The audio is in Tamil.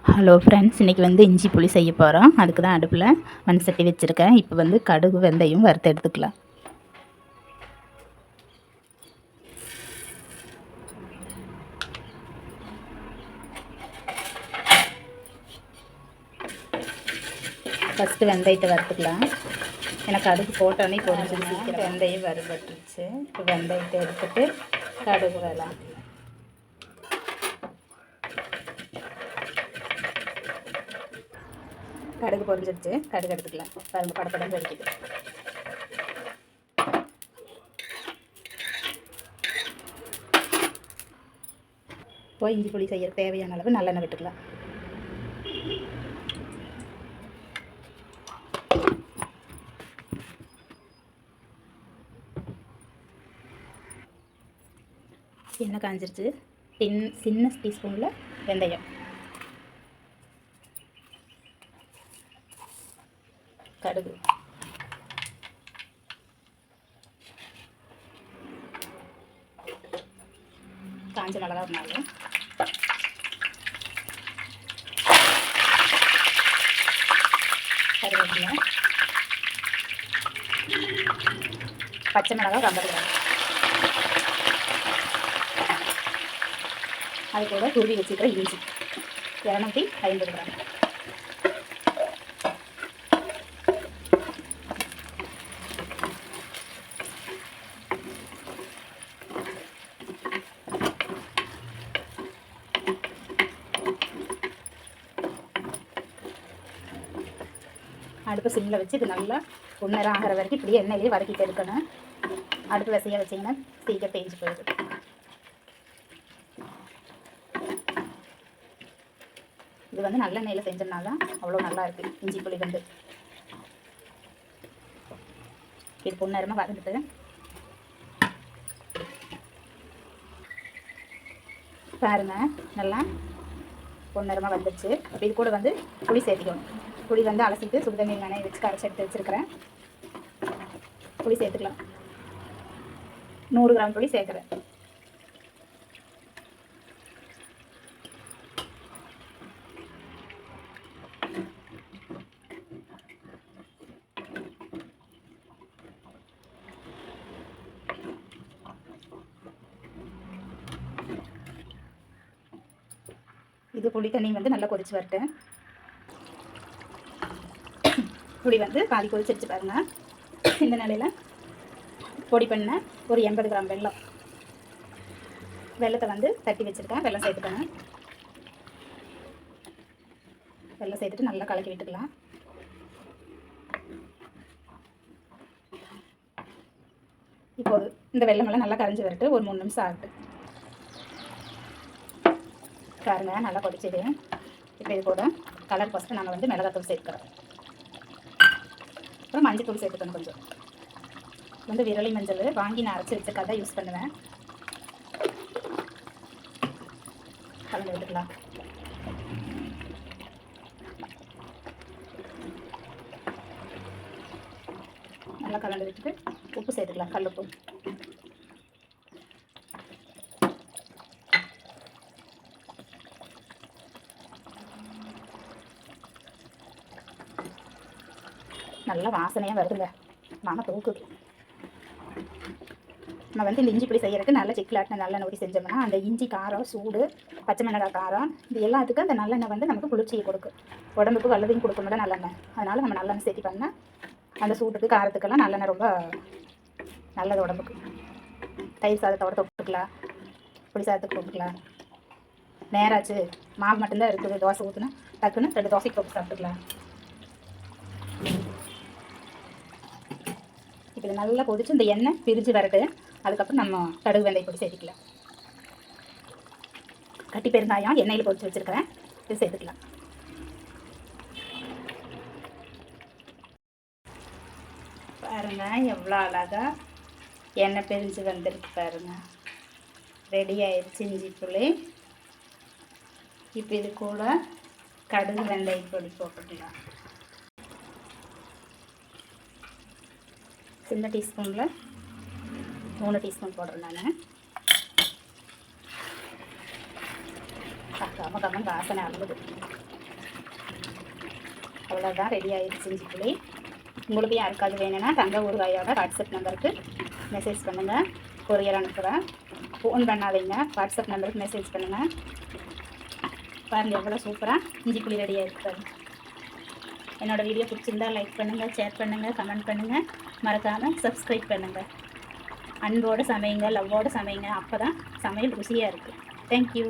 ஹலோ ஃப்ரெண்ட்ஸ், இன்றைக்கி இஞ்சி புளி செய்ய போகிறோம். அதுக்கு தான் அடுப்பில் மண் சட்டி வச்சுருக்கேன். இப்போ கடுகு வெந்தயம் வறுத்து எடுத்துக்கலாம். ஃபஸ்ட்டு வெந்தயத்தை வறுத்துக்கலாம். எனக்கு கடுகு போட்டோன்னே கொஞ்சம் சீக்கிரம் வெந்தயம் வறுபட்டுருச்சு. இப்போ வெந்தயத்தை எடுத்துட்டு கடுகு வேலாம். கடுகு பொரிஞ்சிருச்சு. கடுகு எடுத்துக்கலாம். பாருங்க, படப்படம் வெடிக்குது. போய் இஞ்சி புளி செய்ய தேவையான அளவு நல்லெண்ணெய் விட்டுக்கலாம். எண்ணெய் காஞ்சிருச்சு. சின்ன டீஸ்பூனில் வெந்தயம், கடுகு, காஞ்ச மிளகா ஒரு 4, கருவேப்பிலை, பச்சை மிளகா 50 கிராம், அது கூட துருவி வச்சுக்கிற இஞ்சி 250 கிராம். அடுப்பு சிம்மில் வச்சு இது நல்லா பொன்னரம் ஆகிற வரைக்கும் இப்படியே எண்ணெயிலே வதக்கிட்டு எடுக்கணும். அடுப்பு வசையாக வச்சிங்கன்னா சீக்கிரம் தேஞ்சு போயிடுது. இது நல்லெண்ணெயில் செஞ்சோம்னா தான் அவ்வளோ நல்லா இருக்குது. இஞ்சி புளி இது பொன்னரமாக வதங்கிட்டு பாருங்க, நல்லா பொன்னரமாக வந்துடுச்சு. இது கூட புளி சேர்த்துக்கணும். புளி அலசிட்டு சுடுதண்ணீர் நனைய வச்சு கரைச்சி எடுத்து வச்சுருக்கிறேன். புளி சேர்த்துக்கலாம். 100 கிராம் புளி சேர்க்குறேன். இது புளி தண்ணி நல்லா கொதிச்சு வரட்டேன். புளி பாதி கொதிச்சிருச்சு பாருங்க. இந்த நிலையில் பொடி பண்ண ஒரு 80 கிராம் வெள்ளத்தை தட்டி வச்சுருக்கேன். வெள்ளம் சேர்த்துக்கோங்க. வெள்ளம் சேர்த்துட்டு நல்லா கலக்கி விட்டுக்கலாம். இப்போது இந்த வெள்ளமெல்லாம் நல்லா கரைஞ்சி வரட்டு. ஒரு 3 நிமிஷம் ஆகட்டு. பாருங்க, நல்லா கொதிச்சிது. இப்போ இது கூட கலர் ஃபஸ்ட்டு நம்ம மிளகாத்தூள் சேர்த்துக்கிறோம். அப்புறம் மஞ்சள் தூள் சேர்த்துக்கணும். கொஞ்சம் விரலி மஞ்சள் வாங்கி நான் அரைச்சி வச்சுருக்கா தான் யூஸ் பண்ணுவேன். கலந்து விட்டுக்கலாம். நல்லா கலந்து விட்டுட்டு உப்பு சேர்த்துக்கலாம். கல்லுப்பு, நல்லா வாசனையாக வருதுங்க. மாமா தூக்குது. நம்ம இந்த இஞ்சி புளி செய்யறதுக்கு நல்ல செக்கிலாட்டின நல்லெண்ணெய் ஊற்றி செஞ்சோம்னா அந்த இஞ்சி காரம், சூடு, பச்சை மிளகாய் காரம், இது எல்லாத்துக்கும் அந்த நல்லெண்ணெய் நமக்கு குளிர்ச்சியை கொடுக்கும். உடம்புக்கு வல்லதையும் கொடுக்கணும் நல்லெண்ணெய். அதனால் நம்ம நல்லெண்ணெய் சேர்த்தி பண்ணால் அந்த சூட்டுக்கு காரத்துக்கெல்லாம் நல்லெண்ணெய் ரொம்ப நல்லது உடம்புக்கு. தயிர் சாதத்தோட தொட்டுக்கலாம், புளி சாதத்துக்கு போட்டுக்கலாம். நேராச்சு மாவு மட்டும்தான் இருக்குது, தோசை ஊற்றுனா டக்குன்னு 2 தோசைக்கு போட்டு சாப்பிட்டுக்கலாம். இப்போ இது நல்லா கொதிச்சு இந்த எண்ணெய் பிரிஞ்சு வரட்டு. அதுக்கப்புறம் நம்ம கடுகு வெந்தயம் பொடி சேர்த்துக்கலாம். கட்டி பெருங்காயம் எண்ணெயில் பொரிச்சு வச்சுருக்கிறேன். இது சேர்த்துக்கலாம். பாருங்க, எவ்வளோ அழகாக எண்ணெய் பிரிஞ்சு வந்துருக்கு பாருங்க. ரெடி ஆயிடுச்சு இஞ்சி புளி. இப்போ இது கூட கடுகு வெந்தயம் பொடி போட்டுக்கலாம். சின்ன டீஸ்பூனில் 3 டீஸ்பூன் போடுறேன் நான். கம்ம வாசனை அழுகுது. அவ்வளோதான், ரெடி ஆகிடுச்சு இஞ்சி புளி. உங்களுக்கு யாருக்காவது வேணும்னா தங்க ஊறுகாயோட வாட்ஸ்அப் நம்பருக்கு மெசேஜ் பண்ணுங்கள், கொரியர் அனுப்புகிறேன். ஃபோன் பண்ணாதீங்க, வாட்ஸ்அப் நம்பருக்கு மெசேஜ் பண்ணுங்கள். பாருங்கள் எவ்வளோ சூப்பராக இஞ்சி புளி ரெடியாக இருக்குது. என்னோடய வீடியோ பிடிச்சிருந்தா லைக் பண்ணுங்கள், ஷேர் பண்ணுங்கள், கமெண்ட் பண்ணுங்கள், மறக்காமல் சப்ஸ்கிரைப் பண்ணுங்கள். அன்போடு சமையுங்க, லவ்வோடு சமையுங்க, அப்போ தான் சமையல் ருசியாக இருக்குது. தேங்க்யூ.